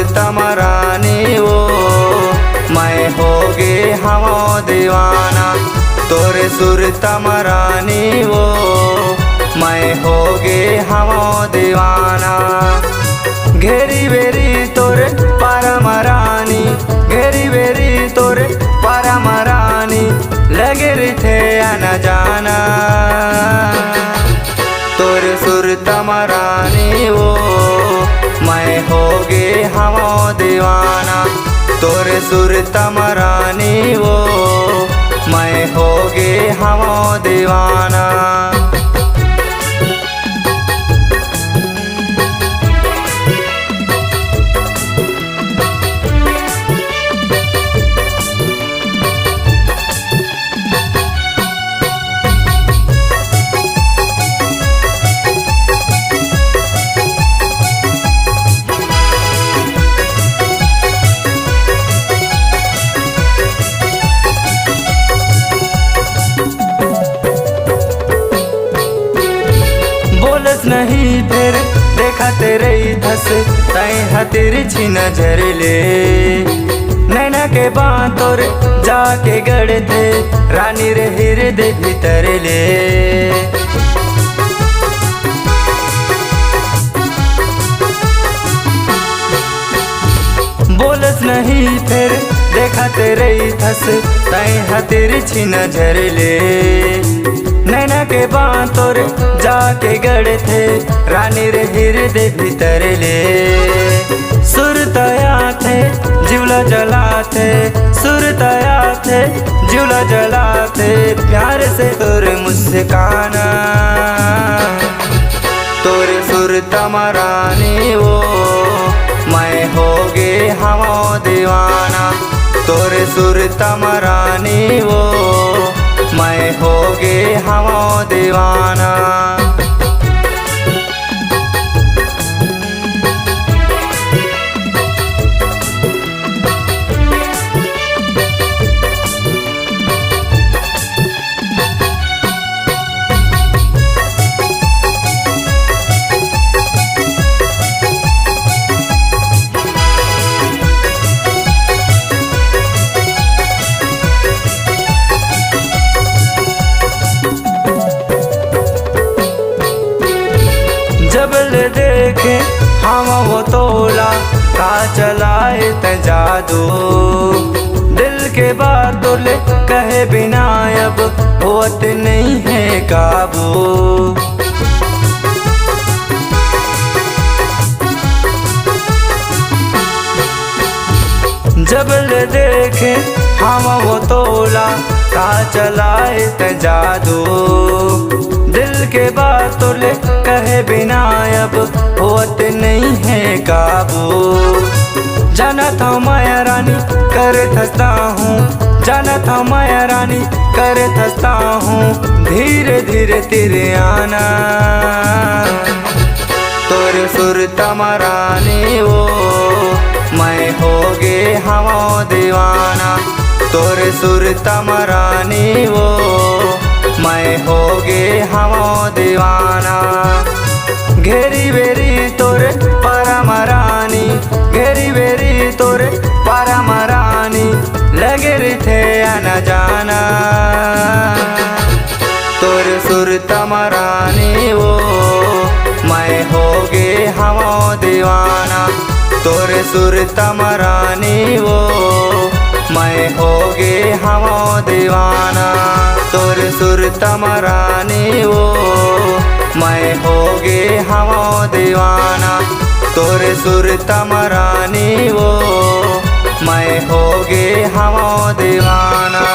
तमरानी वो, मैं होगे हवा दीवाना। तोरे सुर तमरानी वो, मैं होगे हवा दीवाना। घेरी बेरी तोरे परमरानी, घेरी बेरी तोरे परमरानी, लगे थे आना जाना। तोरे सुर तमरानी वो, मैं होगे हवा दीवाना। तोरे सुर तमरानी वो, मैं होगे हवा दीवाना। बोलस नहीं फिर देखा तेरे धस, तय हतेरी छी नजर ले। नैना के बात और जाके गड़े थे, रानी रे हीरे दे भीतर ले। बोलस नहीं फिर देखा तेरे धस, तय हतेरी छी नजर ले। नैना के बात और जाके गड़े थे, रानी रे हीरे दे भीतर ले। सुर तया थे जिवला जलाते, सुर तया थे जिवला जलाते, प्यार से तोरे मुस्काना। तोरे सुर तमरानी वो, मैं होगे हवा दीवाना। तोरे सुर तमरानी वो, मैं होगे हवा दीवाना। जबल देखे हम वो तोला, का चलाए त जादू। दिल के बात तोले कहे बिना अब होत नहीं है काबू। जबल देखे हम वो तोला, का चलाए त जादू। दिल के बात तोले कहे बिना अब होत नहीं है काबू। जाना था माया रानी कर थसता हूँ, जाना था माया रानी कर थसता हूँ, धीरे धीरे तेरे आना। तोरे सुर तमरानी वो, मैं होगे हवा दीवाना। तोरे सुर तमरानी वो, मैं होगे हवा दीवाना। घेरी बेरी तोरे परमरानी, घेरी बेरी तोरे परमरानी, लगे थे आना जाना। तोरे सुर तमरानी वो, मैं होगे हवा दीवाना। तोरे सुर तमरानी वो, मैं होगे हवा दीवाना। तोरे सुर तमरानी वो, मैं होगे हवा दीवाना। तोरे सुर तमरानी वो, मैं होगे हवा दीवाना।